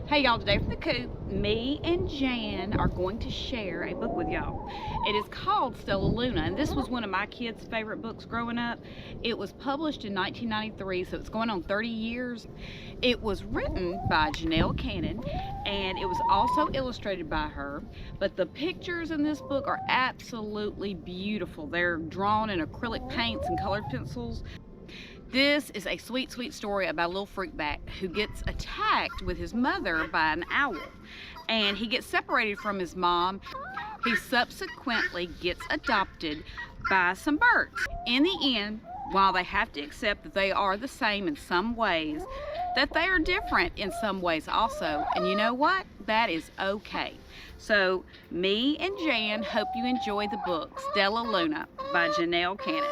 Hey y'all, today from the Coop, me and Jan are going to share a book with y'all. It is called Stellaluna, and this was one of my kids' favorite books growing up. It was published in 1993, so it's going on 30 years. It was written by Janell Cannon, and it was also illustrated by her. But the pictures in this book are absolutely beautiful. They're drawn in acrylic paints and colored pencils. This is a sweet, sweet story about a little freakbat who gets attacked with his mother by an owl. And he gets separated from his mom. He subsequently gets adopted by some birds. In the end, while they have to accept that they are the same in some ways, that they are different in some ways also. And you know what? That is okay. So me and Jan hope you enjoy the book Stellaluna by Janell Cannon.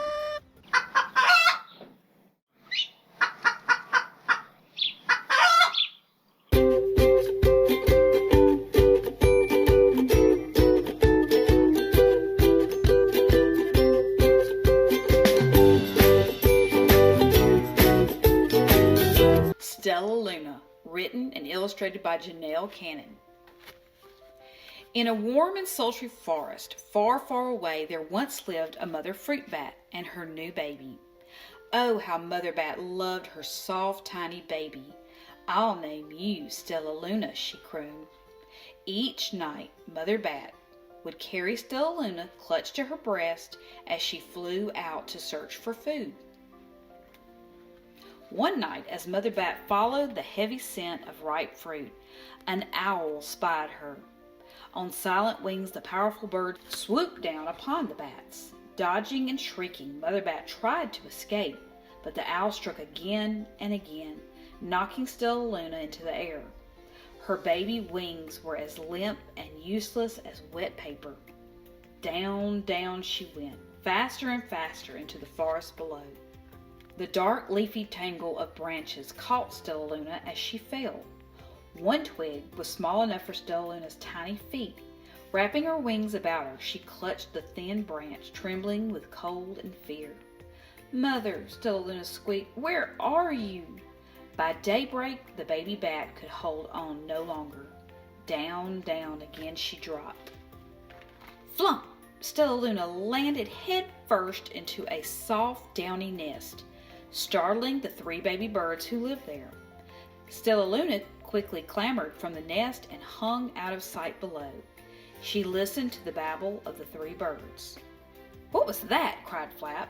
Stellaluna, written and illustrated by Janell Cannon. In a warm and sultry forest, far, far away, there once lived a mother fruit bat and her new baby. Oh, how Mother Bat loved her soft, tiny baby. "I'll name you Stellaluna," she crooned. Each night, Mother Bat would carry Stellaluna clutched to her breast as she flew out to search for food. One night, as Mother Bat followed the heavy scent of ripe fruit, an owl spied her. On silent wings, the powerful bird swooped down upon the bats. Dodging and shrieking, Mother Bat tried to escape, but the owl struck again and again, knocking Stellaluna into the air. Her baby wings were as limp and useless as wet paper. Down, down she went, faster and faster into the forest below. The dark leafy tangle of branches caught Stellaluna as she fell. One twig was small enough for Stellaluna's tiny feet. Wrapping her wings about her, she clutched the thin branch, trembling with cold and fear. "Mother," Stellaluna squeaked, "where are you?" By daybreak, the baby bat could hold on no longer. Down, down again she dropped. Flump! Stellaluna landed head first into a soft, downy nest, startling the three baby birds who lived there. Stellaluna quickly clambered from the nest and hung out of sight below. She listened to the babble of the three birds. "What was that?" cried Flap.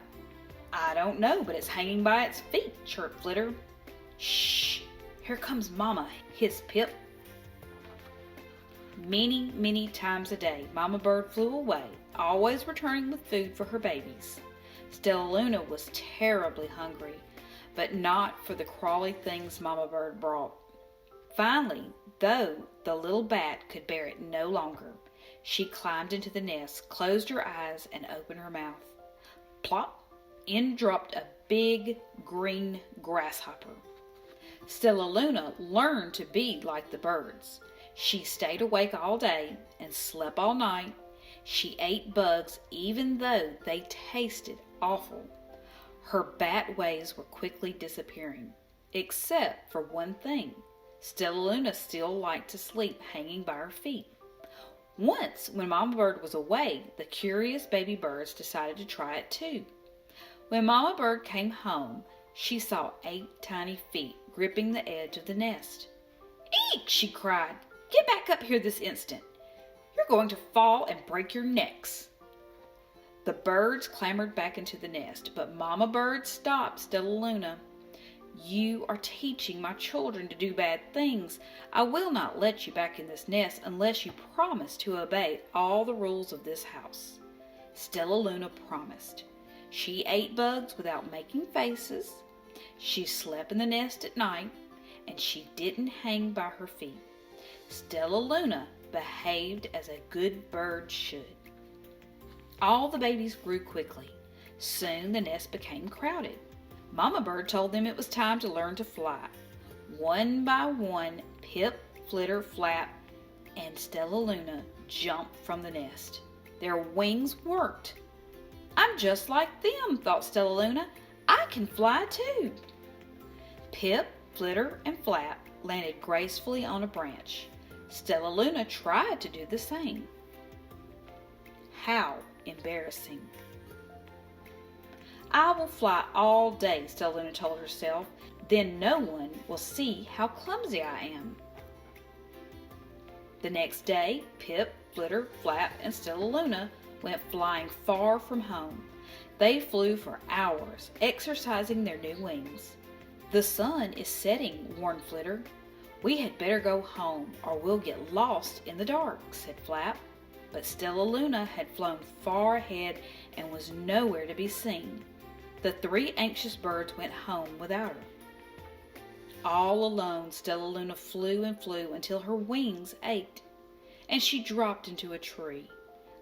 "I don't know, but it's hanging by its feet," chirped Flitter. "Shh! Here comes Mama," hissed Pip. Many, many times a day, Mama Bird flew away, always returning with food for her babies. Stellaluna was terribly hungry, but not for the crawly things Mama Bird brought. Finally, though the little bat could bear it no longer, she climbed into the nest, closed her eyes, and opened her mouth. Plop! In dropped a big green grasshopper. Stellaluna learned to be like the birds. She stayed awake all day and slept all night. She ate bugs even though they tasted awful. Her bat ways were quickly disappearing, except for one thing. Stellaluna still liked to sleep hanging by her feet. Once, when Mama Bird was away, the curious baby birds decided to try it too. When Mama Bird came home, she saw 8 tiny feet gripping the edge of the nest. "Eek!" she cried. "Get back up here this instant. You're going to fall and break your necks." The birds clambered back into the nest, but Mama Bird stopped Stellaluna. "You are teaching my children to do bad things. I will not let you back in this nest unless you promise to obey all the rules of this house." Stellaluna promised. She ate bugs without making faces. She slept in the nest at night, and she didn't hang by her feet. Stellaluna behaved as a good bird should. All the babies grew quickly. Soon the nest became crowded. Mama Bird told them it was time to learn to fly. One by one, Pip, Flitter, Flap, and Stellaluna jumped from the nest. Their wings worked. "I'm just like them," thought Stellaluna. "I can fly too." Pip, Flitter, and Flap landed gracefully on a branch. Stellaluna tried to do the same. How embarrassing. I will fly all day, Stellaluna told herself. Then no one will see how clumsy I am. The next day, Pip, Flitter, Flap, and Stellaluna went flying far from home. They flew for hours, exercising their new wings. The sun is setting, warned Flitter. We had better go home or we'll get lost in the dark, said Flap. But Stellaluna had flown far ahead and was nowhere to be seen. The three anxious birds went home without her. All alone, Stellaluna flew and flew until her wings ached, and she dropped into a tree.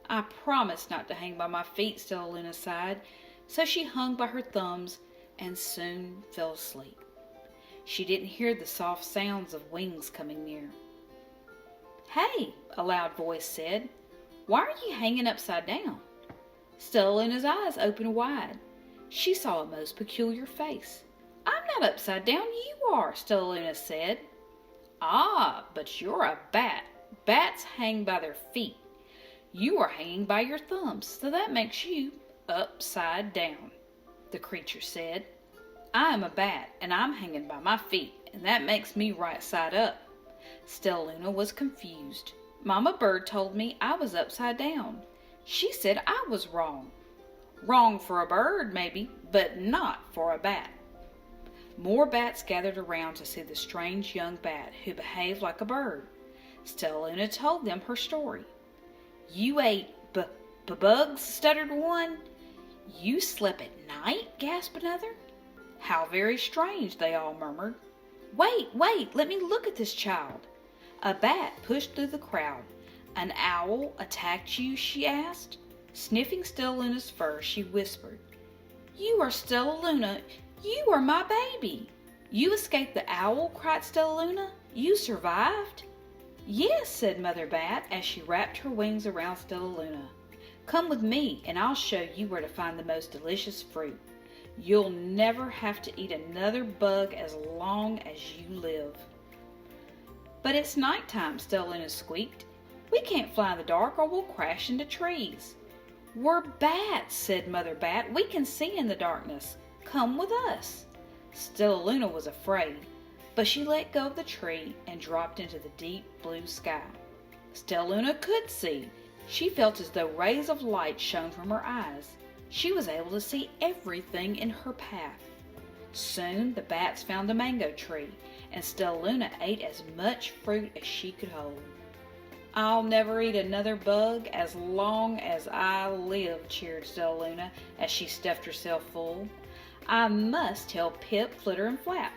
I promised not to hang by my feet, Stellaluna sighed, so she hung by her thumbs and soon fell asleep. She didn't hear the soft sounds of wings coming near. Hey, a loud voice said, why are you hanging upside down? Stellaluna's eyes opened wide. She saw a most peculiar face. I'm not upside down, you are, Stellaluna said. Ah, but you're a bat. Bats hang by their feet. You are hanging by your thumbs, so that makes you upside down, the creature said. I am a bat, and I'm hanging by my feet, and that makes me right side up. Stellaluna was confused. Mama Bird told me I was upside down. She said I was wrong. Wrong for a bird, maybe, but not for a bat. More bats gathered around to see the strange young bat who behaved like a bird. Stellaluna told them her story. You ate bugs, stuttered one. You slept at night, gasped another. How very strange, they all murmured. Wait, let me look at this child. A bat pushed through the crowd. An owl attacked you, she asked. Sniffing Stellaluna's fur, she whispered, You are Stellaluna. You are my baby. You escaped the owl, cried Stellaluna. You survived? Yes, said Mother Bat as she wrapped her wings around Stellaluna. Come with me and I'll show you where to find the most delicious fruit. You'll never have to eat another bug as long as you live. But it's nighttime, Stellaluna squeaked. We can't fly in the dark or we'll crash into trees. We're bats, said Mother Bat. We can see in the darkness. Come with us. Stellaluna was afraid, but she let go of the tree and dropped into the deep blue sky. Stellaluna could see. She felt as though rays of light shone from her eyes. She was able to see everything in her path. Soon the bats found a mango tree, and Stellaluna ate as much fruit as she could hold. I'll never eat another bug as long as I live, cheered Stellaluna as she stuffed herself full. I must tell Pip, Flitter, and Flap.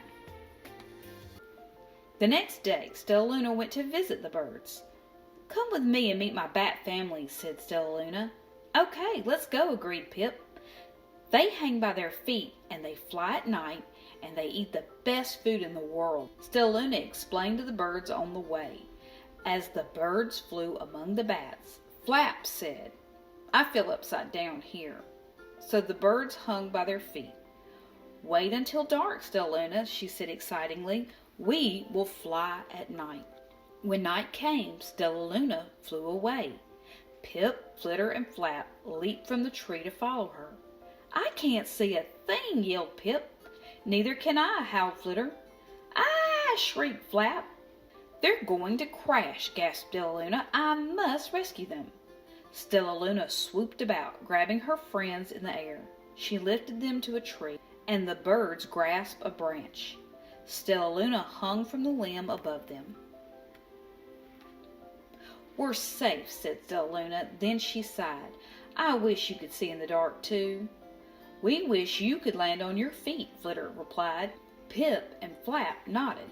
The next day, Stellaluna went to visit the birds. Come with me and meet my bat family, said Stellaluna. Okay, let's go, agreed Pip. They hang by their feet and they fly at night and they eat the best food in the world, Stellaluna explained to the birds on the way. As the birds flew among the bats, Flap said, I feel upside down here. So the birds hung by their feet. Wait until dark, Stellaluna, she said excitingly. We will fly at night. When night came, Stellaluna flew away. Pip, Flitter, and Flap leaped from the tree to follow her. I can't see a thing, yelled Pip. Neither can I, howled Flitter. Ah, shrieked Flap. They're going to crash, gasped Stellaluna. I must rescue them. Stellaluna swooped about, grabbing her friends in the air. She lifted them to a tree, and the birds grasped a branch. Stellaluna hung from the limb above them. We're safe, said Stellaluna. Then she sighed. I wish you could see in the dark, too. We wish you could land on your feet, Flitter replied. Pip and Flap nodded.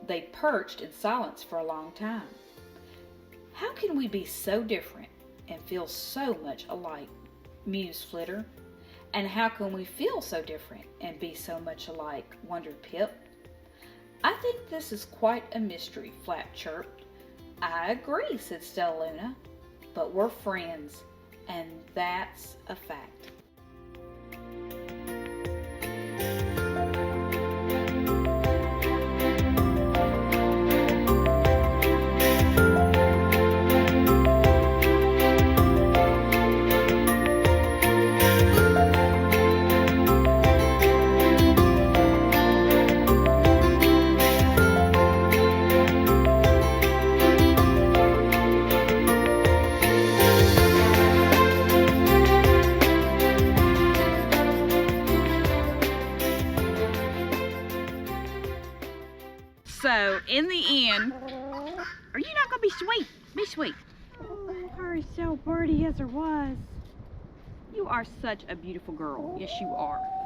They perched in silence for a long time. How can we be so different and feel so much alike? Mused Flitter. And how can we feel so different and be so much alike? Wondered Pip. I think this is quite a mystery, Flap chirped. I agree, said Stellaluna, but we're friends, and that's a fact. in the end, are you not going to be sweet? Be sweet. Oh, her is so pretty as her was. You are such a beautiful girl. Yes, you are.